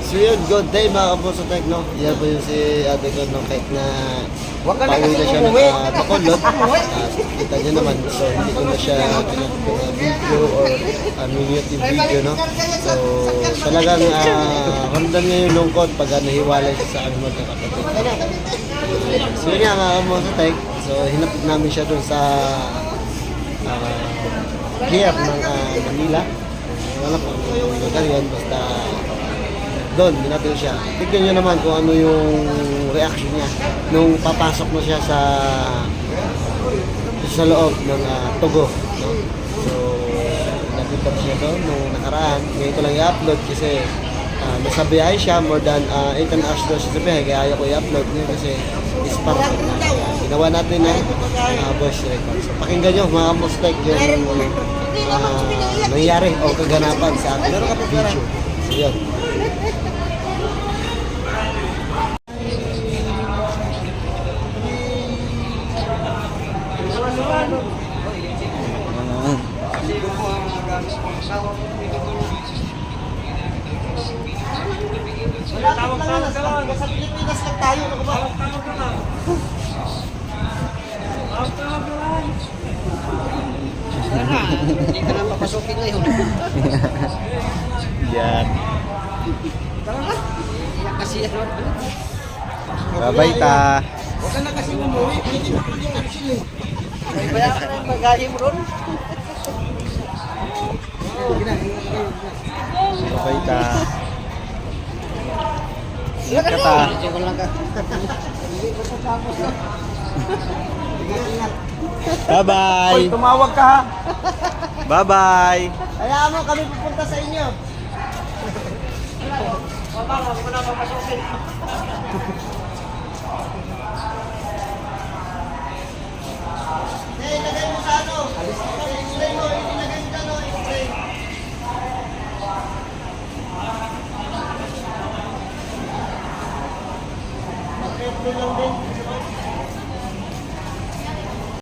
So yun, good day mga kapuso tech, no? Yan po yung si ate ko, no? Kahit na pauwi na siya nakapakulot. Kita niyo naman, so hindi ko na siya video or minute yung video, no? So talagang ramdam niya yung lungkot pag nahiwalay siya sa aming magkakapatid. So yun nga mga kapuso tech, so hinapit namin siya dun sa pier ng Manila. Wala po yung lugar yun, basta doon, natin siya. Tignan nyo naman kung ano yung reaction niya nung papasok mo siya sa loob ng Togo, no? So, nakita siya doon nung nakaraan. Ngayon ko lang i-upload kasi nasa biyahe siya, more than 8 hours doon siya sa biyahe, kaya ayaw ko i-upload ngayon kasi is part of ginawa natin na voice record. So, pakinggan nyo mga mustek yung nangyari o kaganapan sa ating video. So, yun. Tawag ka lang. Sa Pilipinas lang tayo. Tawag ka lang. Hindi ka na papasukin ngayon. Yan. Tara na. Kasi ano. Babay ta. Huwag ka na kasi umuwi. Hindi mo pwede action eh. May bayan ka ng bagay mo ron. Babay ta. Ingat ka ta. Bye-bye. Tumawag ka ha. Bye-bye. Hayaan mo kami pupunta sa inyo. Huwag ko na papasukin. Ilagay mo sa ano. Ilagay mo. Ilagay mo sa ano. Ilagay. Bakit lang din.